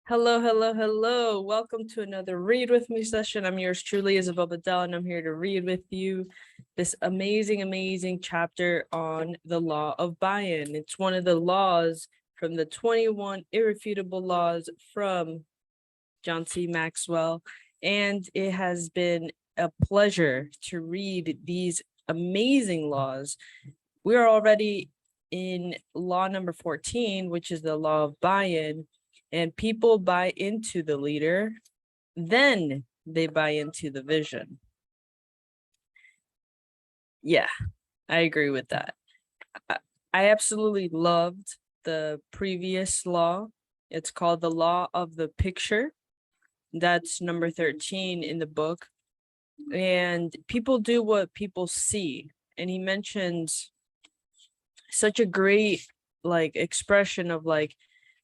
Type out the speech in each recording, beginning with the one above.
Hello, hello, hello. Welcome to another Read With Me session. I'm yours truly, Isabel Bedell, and I'm here to read with you this amazing chapter on the law of buy-in. It's one of the laws from the 21 Irrefutable Laws from John C. Maxwell, and it has been a pleasure to read these amazing laws. We're already in law number 14, which is the law of buy-in. And people buy into the leader, then they buy into the vision. Yeah, I agree with that. I absolutely loved the previous law. It's called the law of the picture. That's number 13 in the book. And people do what people see. And he mentions such a great expression of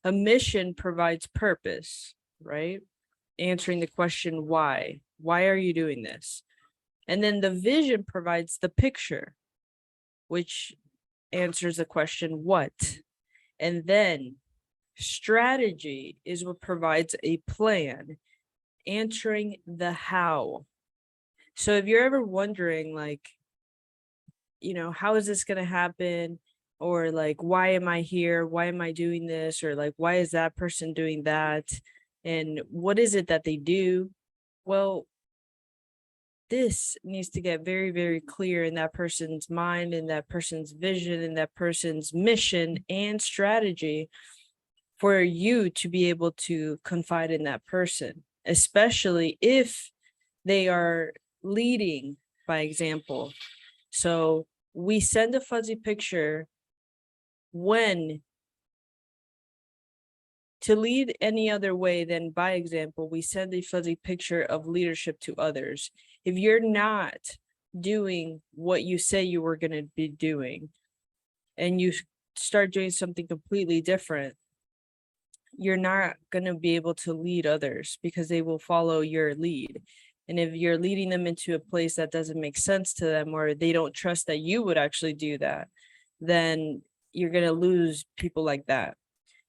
a mission provides purpose, right? Answering the question, why? Why are you doing this? And then the vision provides the picture, which answers the question, what? And then strategy is what provides a plan, answering the how. So if you're ever wondering, how is this going to happen? Or why am I here? Why am I doing this? Or why is that person doing that? And what is it that they do? Well, this needs to get very clear in that person's mind, in that person's vision, in that person's mission and strategy for you to be able to confide in that person, especially if they are leading by example. So we send a fuzzy picture when to lead any other way than by example, we send a fuzzy picture of leadership to others. If you're not doing what you say you were going to be doing and you start doing something completely different, you're not going to be able to lead others because they will follow your lead. And if you're leading them into a place that doesn't make sense to them, or they don't trust that you would actually do that, then you're going to lose people like that.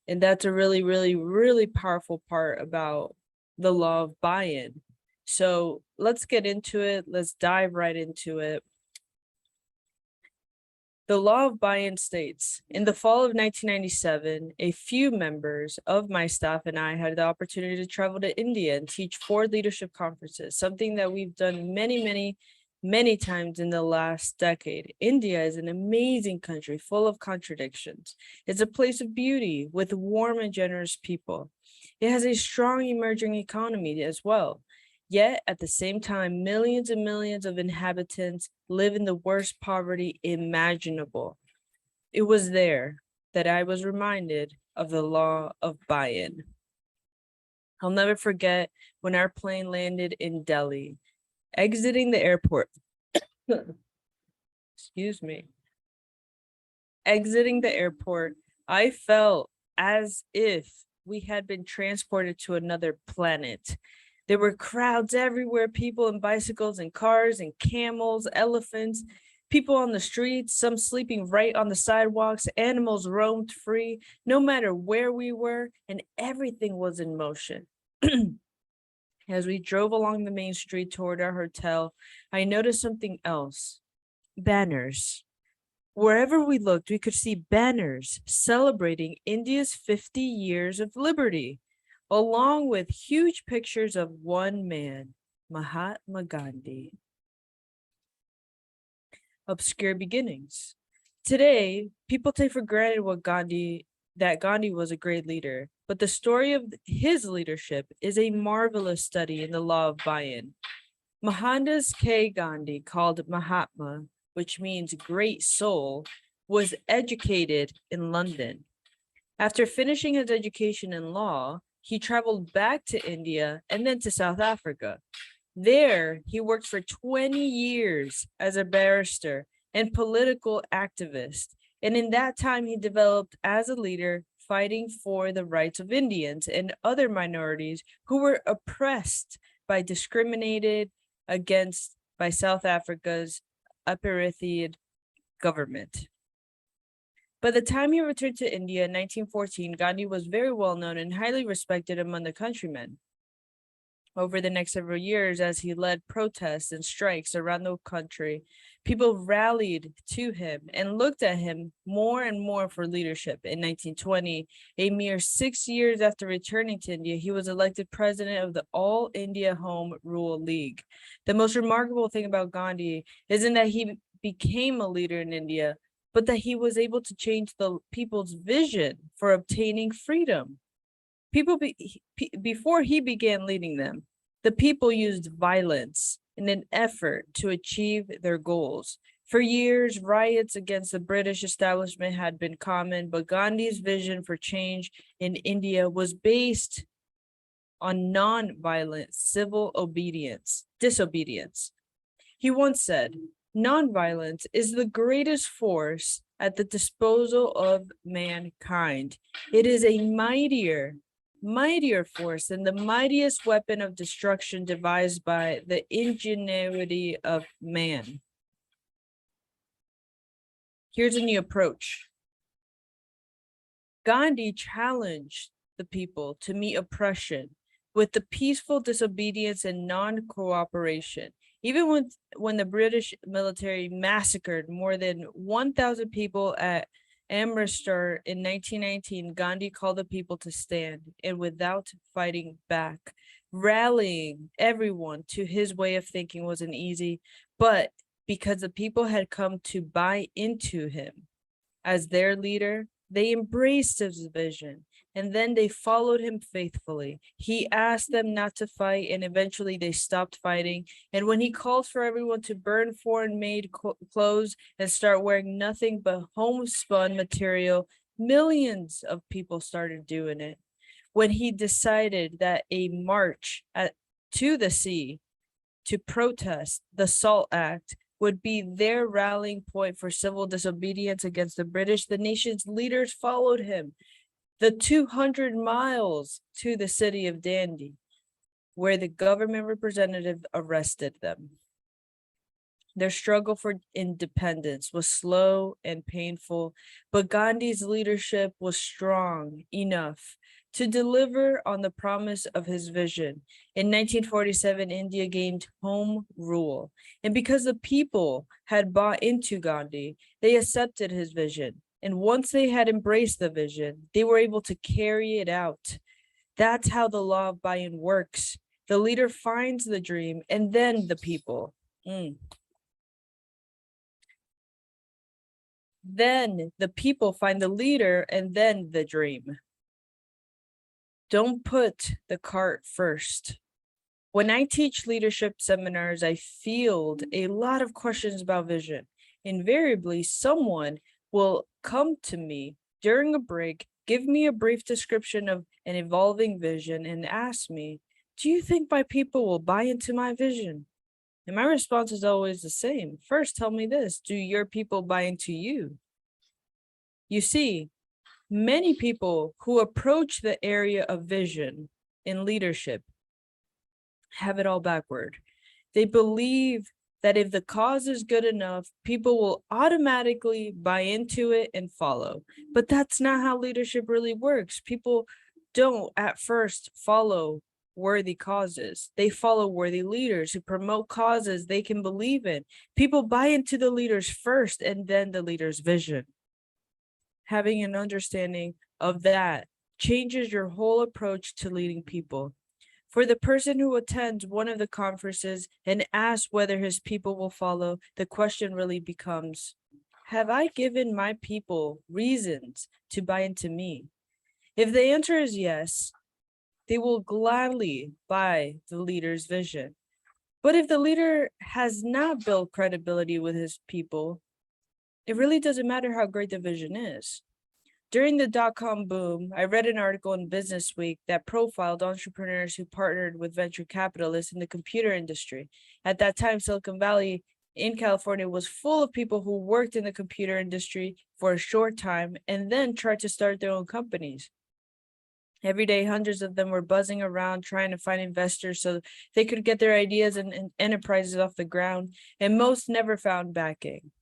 And that's a really powerful part about the law of buy-in. So let's get into it. Let's dive right into it. The law of buy-in states, in the fall of 1997, a few members of my staff and I had the opportunity to travel to India and teach 4 leadership conferences, something that we've done many times in the last decade. India is an amazing country full of contradictions. It's a place of beauty with warm and generous people. It has a strong emerging economy as well. Yet, at the same time, millions and millions of inhabitants live in the worst poverty imaginable. It was there that I was reminded of the law of buy-in. I'll never forget when our plane landed in Delhi. Exiting the airport, excuse me. Exiting the airport, I felt as if we had been transported to another planet. There were crowds everywhere, people in bicycles and cars and camels, elephants, people on the streets, some sleeping right on the sidewalks, animals roamed free, no matter where we were, and everything was in motion. As we drove along the main street toward our hotel, I noticed something else. Banners. Wherever we looked, we could see banners celebrating India's 50 years of liberty, along with huge pictures of one man, Mahatma Gandhi. Obscure beginnings. Today, people take for granted that Gandhi was a great leader, but the story of his leadership is a marvelous study in the law of buy-in. Mohandas K. Gandhi, called Mahatma, which means great soul, was educated in London. After finishing his education in law, he traveled back to India and then to South Africa. There, he worked for 20 years as a barrister and political activist. And in that time, he developed as a leader fighting for the rights of Indians and other minorities who were oppressed by discriminated against by South Africa's apartheid government. By the time he returned to India in 1914, Gandhi was very well known and highly respected among the countrymen. Over the next several years, as he led protests and strikes around the country, people rallied to him and looked at him more and more for leadership. In 1920, a mere 6 years after returning to India, he was elected president of the All India Home Rule League. The most remarkable thing about Gandhi isn't that he became a leader in India, but that he was able to change the people's vision for obtaining freedom. Before he began leading them, the people used violence in an effort to achieve their goals. For years, riots against the British establishment had been common, but Gandhi's vision for change in India was based on non-violent civil disobedience. He once said, "Nonviolence is the greatest force at the disposal of mankind. It is a mightier force than the mightiest weapon of destruction devised by the ingenuity of man." Here's a new approach. Gandhi challenged the people to meet oppression with the peaceful disobedience and non-cooperation. Even when the British military massacred more than 1,000 people at Amritsar in 1919, Gandhi called the people to stand, and without fighting back. Rallying everyone to his way of thinking wasn't easy, but because the people had come to buy into him as their leader, they embraced his vision, and then they followed him faithfully. He asked them not to fight, and eventually they stopped fighting. And when he called for everyone to burn foreign-made clothes and start wearing nothing but homespun material, millions of people started doing it. When he decided that a march to the sea to protest the SALT Act would be their rallying point for civil disobedience against the British, the nation's leaders followed him the 200 miles to the city of Dandi, where the government representative arrested them. Their struggle for independence was slow and painful, but Gandhi's leadership was strong enough to deliver on the promise of his vision. In 1947, India gained home rule, and because the people had bought into Gandhi, they accepted his vision. And once they had embraced the vision, they were able to carry it out. That's how the law of buy-in works. The leader finds the dream, and then the people. Then the people find the leader, and then the dream. Don't put the cart first. When I teach leadership seminars, I field a lot of questions about vision. Invariably, someone will come to me during a break, give me a brief description of an evolving vision, and ask me, "Do you think my people will buy into my vision?" And my response is always the same. First, tell me this: do your people buy into you? You see, many people who approach the area of vision in leadership have it all backward. They believe that if the cause is good enough, people will automatically buy into it and follow. But that's not how leadership really works. People don't at first follow worthy causes. They follow worthy leaders who promote causes they can believe in. People buy into the leaders first and then the leader's vision. Having an understanding of that changes your whole approach to leading people. For the person who attends one of the conferences and asks whether his people will follow, the question really becomes, have I given my people reasons to buy into me? If the answer is yes, they will gladly buy the leader's vision. But if the leader has not built credibility with his people, it really doesn't matter how great the vision is. During the dot-com boom, I read an article in Business Week that profiled entrepreneurs who partnered with venture capitalists in the computer industry. At that time, Silicon Valley in California was full of people who worked in the computer industry for a short time and then tried to start their own companies. Every day, hundreds of them were buzzing around trying to find investors so they could get their ideas and enterprises off the ground, and most never found backing.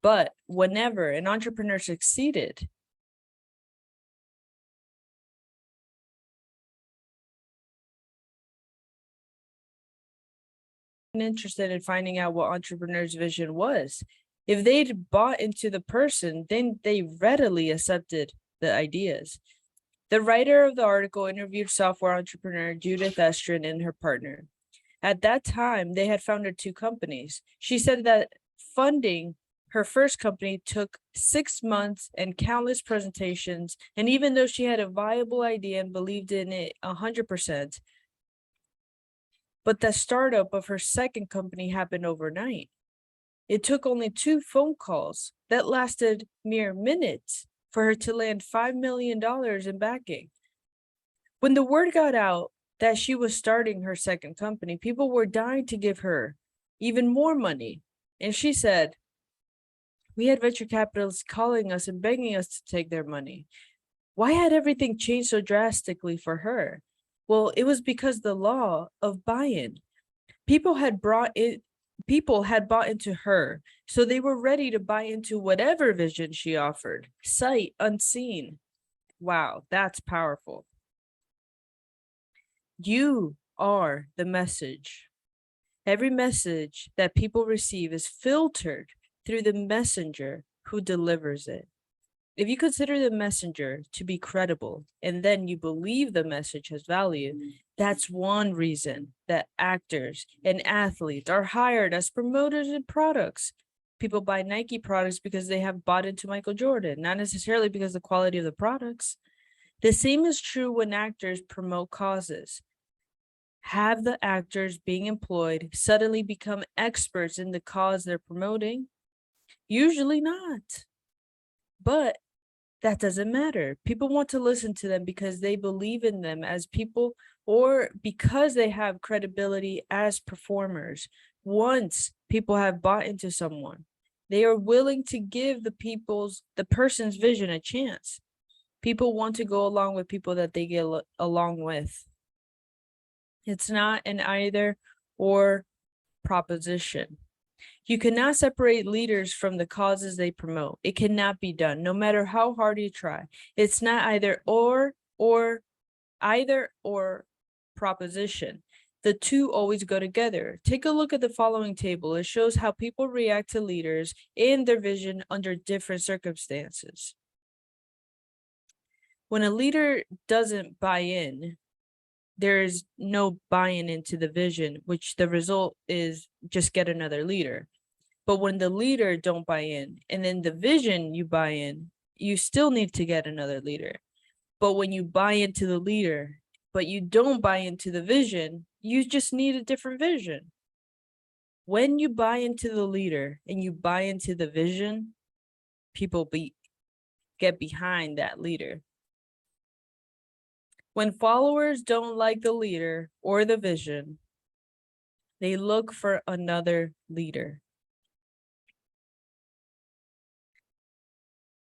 But whenever an entrepreneur succeeded, interested in finding out what entrepreneur's vision was. If they'd bought into the person, then they readily accepted the ideas. The writer of the article interviewed software entrepreneur Judith Estrin and her partner. At that time, they had founded 2 companies. She said that funding her first company took 6 months and countless presentations. And even though she had a viable idea and believed in it 100%, but the startup of her second company happened overnight. It took only 2 phone calls that lasted mere minutes for her to land $5 million in backing. When the word got out that she was starting her second company, people were dying to give her even more money. And she said, we had venture capitalists calling us and begging us to take their money. Why had everything changed so drastically for her? Well, it was because the law of buy-in. People had bought into her, so they were ready to buy into whatever vision she offered, sight unseen. Wow, that's powerful. You are the message. Every message that people receive is filtered through the messenger who delivers it. If you consider the messenger to be credible, and then you believe the message has value, that's one reason that actors and athletes are hired as promoters and products. People buy Nike products because they have bought into Michael Jordan, not necessarily because of the quality of the products. The same is true when actors promote causes. Have the actors being employed suddenly become experts in the cause they're promoting? Usually not. But that doesn't matter. People want to listen to them because they believe in them as people or because they have credibility as performers. Once people have bought into someone, they are willing to give the person's vision a chance. People want to go along with people that they get along with. It's not an either or proposition. You cannot separate leaders from the causes they promote. It cannot be done, no matter how hard you try. It's not either or proposition. The two always go together. Take a look at the following table. It shows how people react to leaders and their vision under different circumstances. When a leader doesn't buy in, there's no buying into the vision, which the result is just get another leader. But when the leader don't buy in and then the vision you buy in, you still need to get another leader. But when you buy into the leader, but you don't buy into the vision, you just need a different vision. When you buy into the leader and you buy into the vision, people get behind that leader. When followers don't like the leader or the vision, they look for another leader.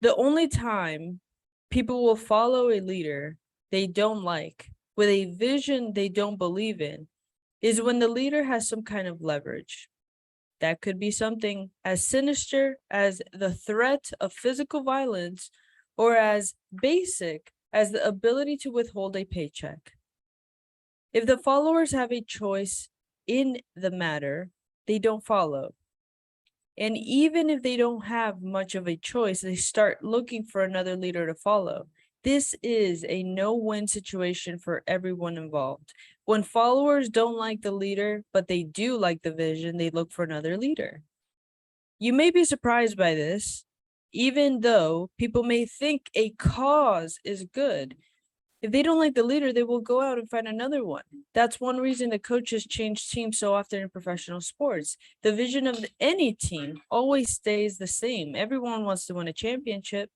The only time people will follow a leader they don't like with a vision they don't believe in is when the leader has some kind of leverage. That could be something as sinister as the threat of physical violence or as basic as the ability to withhold a paycheck. If the followers have a choice in the matter, they don't follow. And even if they don't have much of a choice, they start looking for another leader to follow. This is a no-win situation for everyone involved. When followers don't like the leader, but they do like the vision, they look for another leader. You may be surprised by this, even though people may think a cause is good. If they don't like the leader, they will go out and find another one. That's one reason the coaches change teams so often in professional sports. The vision of any team always stays the same. Everyone wants to win a championship,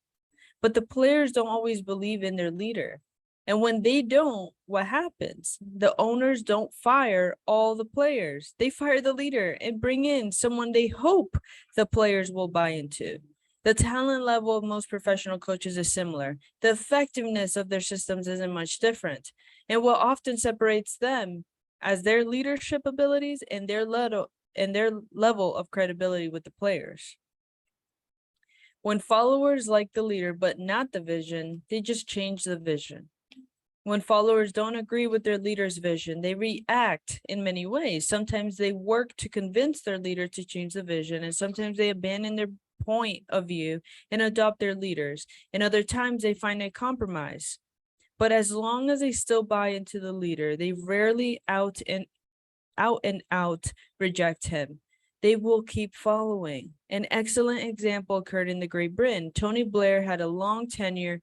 but the players don't always believe in their leader. And when they don't, what happens? The owners don't fire all the players. They fire the leader and bring in someone they hope the players will buy into. The talent level of most professional coaches is similar. The effectiveness of their systems isn't much different. And what often separates them as their leadership abilities and their level of credibility with the players. When followers like the leader but not the vision, they just change the vision. When followers don't agree with their leader's vision, they react in many ways. Sometimes they work to convince their leader to change the vision, and sometimes they abandon their point of view and adopt their leaders. And other times they find a compromise. But as long as they still buy into the leader, they rarely out and out reject him. They will keep following. An excellent example occurred in the Great Britain. Tony Blair had a long tenure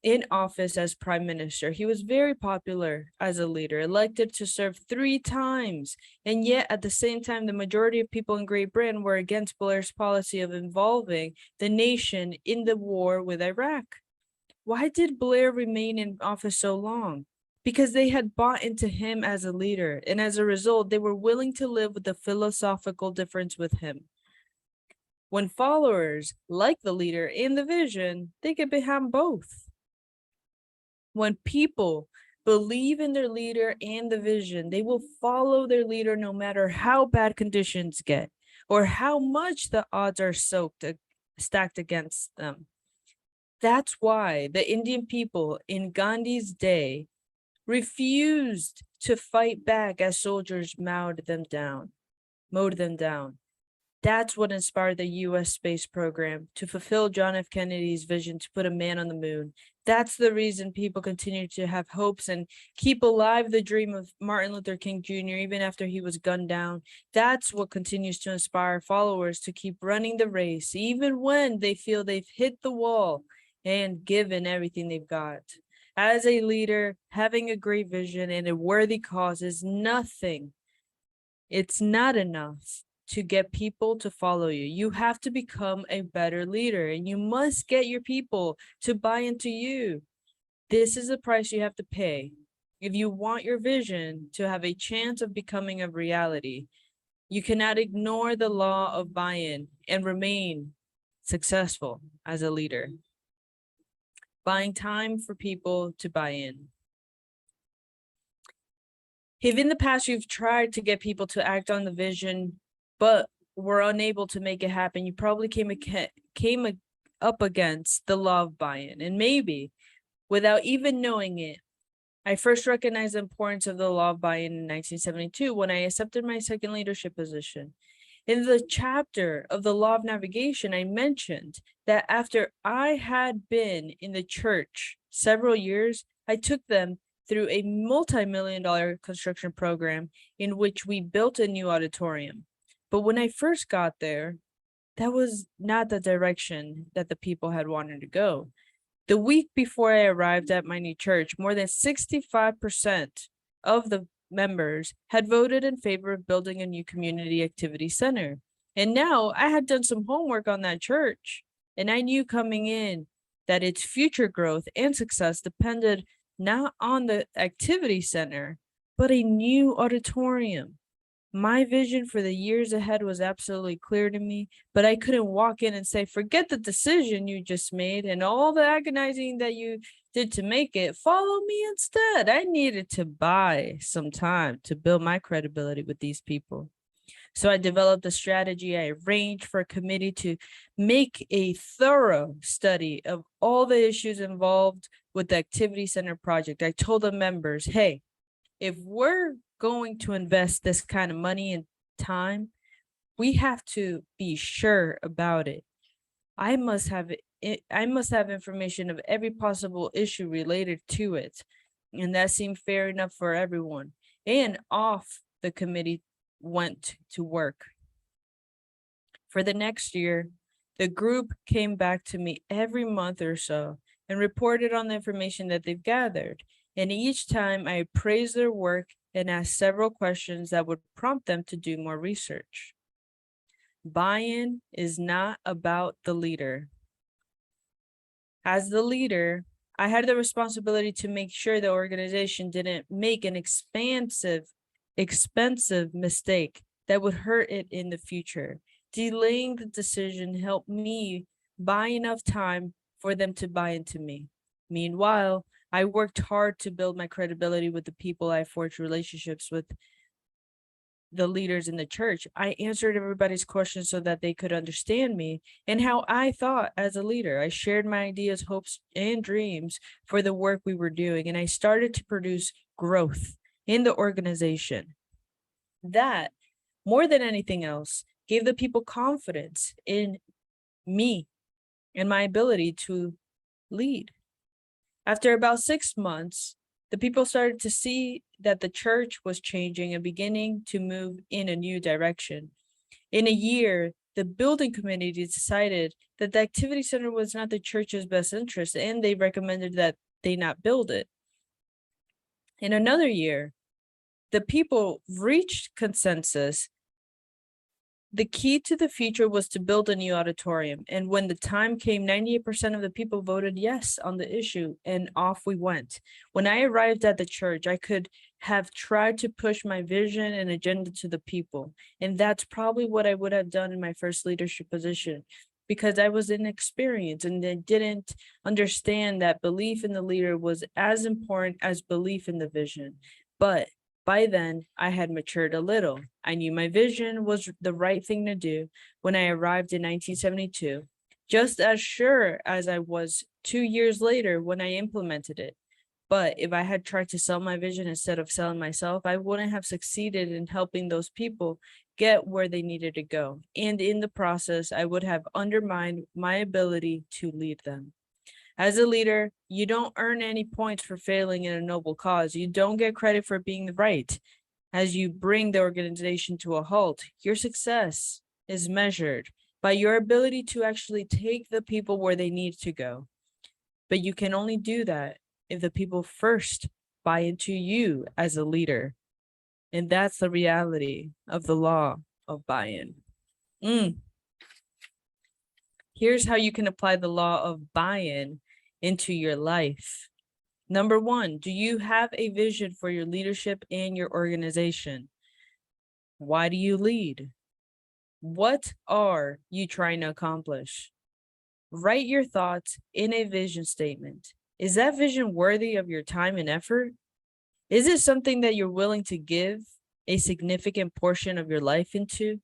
in office as prime minister. He was very popular as a leader, elected to serve 3 times. And yet at the same time, the majority of people in Great Britain were against Blair's policy of involving the nation in the war with Iraq. Why did Blair remain in office so long? Because they had bought into him as a leader, and as a result, they were willing to live with the philosophical difference with him. When followers like the leader and the vision, they get behind both. When people believe in their leader and the vision, they will follow their leader no matter how bad conditions get or how much the odds are stacked against them. That's why the Indian people in Gandhi's day refused to fight back as soldiers mowed them down. That's what inspired the US space program to fulfill John F. Kennedy's vision to put a man on the moon. That's the reason people continue to have hopes and keep alive the dream of Martin Luther King Jr. even after he was gunned down. That's what continues to inspire followers to keep running the race, even when they feel they've hit the wall and given everything they've got. As a leader, having a great vision and a worthy cause is nothing. It's not enough to get people to follow you. You have to become a better leader, and you must get your people to buy into you. This is the price you have to pay if you want your vision to have a chance of becoming a reality. You cannot ignore the law of buy-in and remain successful as a leader. Buying time for people to buy in. If in the past you've tried to get people to act on the vision, but were unable to make it happen, you probably came up against the law of buy-in. And maybe, without even knowing it, I first recognized the importance of the law of buy-in in 1972 when I accepted my second leadership position. In the chapter of the law of navigation, I mentioned that after I had been in the church several years, I took them through a multi-million-dollar construction program in which we built a new auditorium. But when I first got there, that was not the direction that the people had wanted to go. The week before I arrived at my new church, more than 65% of the members had voted in favor of building a new community activity center. And now I had done some homework on that church, and I knew coming in that its future growth and success depended not on the activity center, but a new auditorium. My vision for the years ahead was absolutely clear to me, but I couldn't walk in and say, forget the decision you just made and all the agonizing that you did to make it. Follow me instead. I needed to buy some time to build my credibility with these people. So I developed a strategy. I arranged for a committee to make a thorough study of all the issues involved with the activity center project. I told the members, hey, if we're going to invest this kind of money and time, we have to be sure about it. I must have information of every possible issue related to it. And that seemed fair enough for everyone. And off the committee went to work. For the next year, the group came back to me every month or so and reported on the information that they've gathered. And each time I praised their work and asked several questions that would prompt them to do more research. Buy-in is not about the leader. As the leader, I had the responsibility to make sure the organization didn't make an expensive mistake that would hurt it in the future. Delaying the decision helped me buy enough time for them to buy into me. Meanwhile, I worked hard to build my credibility with the people I forged relationships with. the leaders in the church. I answered everybody's questions so that they could understand me and how I thought as a leader. I shared my ideas, hopes, and dreams for the work we were doing, and I started to produce growth in the organization. That, more than anything else, gave the people confidence in me and my ability to lead. After about 6 months, the people started to see that the church was changing and beginning to move in a new direction. In a year, the building committee decided that the activity center was not the church's best interest, and they recommended that they not build it. In another year, the people reached consensus. The key to the future was to build a new auditorium. And when the time came, 98% of the people voted yes on the issue, and off we went. When I arrived at the church, I could have tried to push my vision and agenda to the people. And that's probably what I would have done in my first leadership position, because I was inexperienced and they didn't understand that belief in the leader was as important as belief in the vision. But by then, I had matured a little. I knew my vision was the right thing to do when I arrived in 1972, just as sure as I was 2 years later when I implemented it. But if I had tried to sell my vision instead of selling myself, I wouldn't have succeeded in helping those people get where they needed to go. And in the process, I would have undermined my ability to lead them. As a leader, you don't earn any points for failing in a noble cause. You don't get credit for being right. As you bring the organization to a halt, your success is measured by your ability to actually take the people where they need to go. But you can only do that if the people first buy into you as a leader. And that's the reality of the law of buy-in. Here's how you can apply the law of buy-in into your life. Number 1, do you have a vision for your leadership and your organization? Why do you lead? What are you trying to accomplish? Write your thoughts in a vision statement. Is that vision worthy of your time and effort? Is it something that you're willing to give a significant portion of your life into?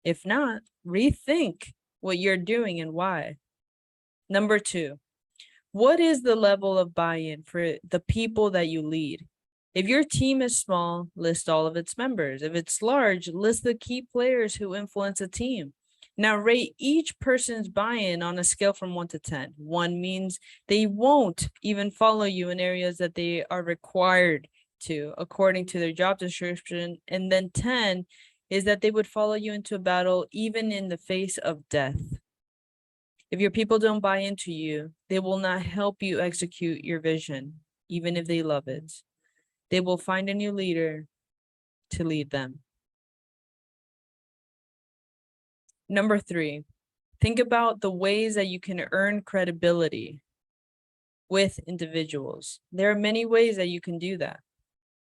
If not, rethink what you're doing and why. Number 2, what is the level of buy-in for the people that you lead? If your team is small, list all of its members. If it's large, list the key players who influence a team. Now rate each person's buy-in on a scale from 1 to 10. 1 means they won't even follow you in areas that they are required to, according to their job description. And then 10 is that they would follow you into a battle, even in the face of death. If your people don't buy into you, they will not help you execute your vision, even if they love it. They will find a new leader to lead them. Number 3, think about the ways that you can earn credibility with individuals. There are many ways that you can do that.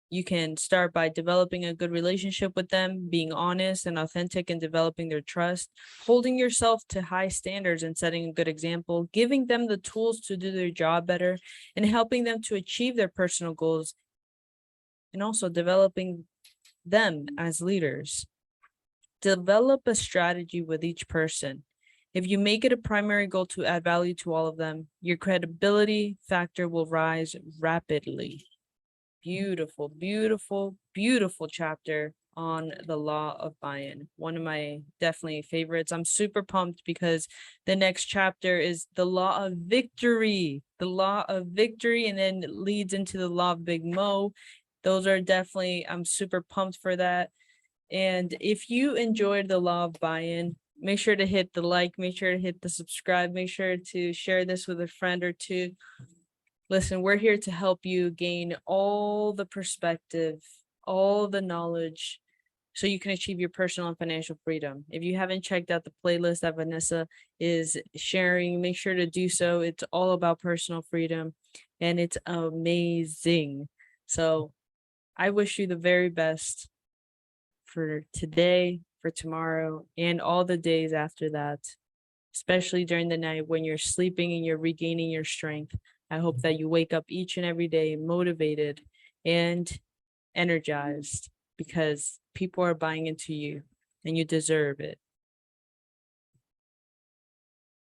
You can start by developing a good relationship with them, being honest and authentic and developing their trust, holding yourself to high standards and setting a good example, giving them the tools to do their job better, and helping them to achieve their personal goals, and also developing them as leaders. Develop a strategy with each person. If you make it a primary goal to add value to all of them, your credibility factor will rise rapidly. Beautiful, beautiful, beautiful chapter on the law of buy-in. One of my definitely favorites. I'm super pumped because the next chapter is the law of victory. The law of victory, and then it leads into the law of Big Mo. Those are definitely, I'm super pumped for that. And if you enjoyed the law of buy-in, make sure to hit the like, make sure to hit the subscribe, make sure to share this with a friend or two. Listen, we're here to help you gain all the perspective, all the knowledge, so you can achieve your personal and financial freedom. If you haven't checked out the playlist that Vanessa is sharing, make sure to do so. It's all about personal freedom, and it's amazing. So I wish you the very best for today, for tomorrow, and all the days after that, especially during the night when you're sleeping and you're regaining your strength. I hope that you wake up each and every day motivated and energized, because people are buying into you and you deserve it.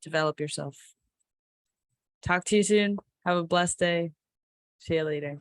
Develop yourself. Talk to you soon. Have a blessed day. See you later.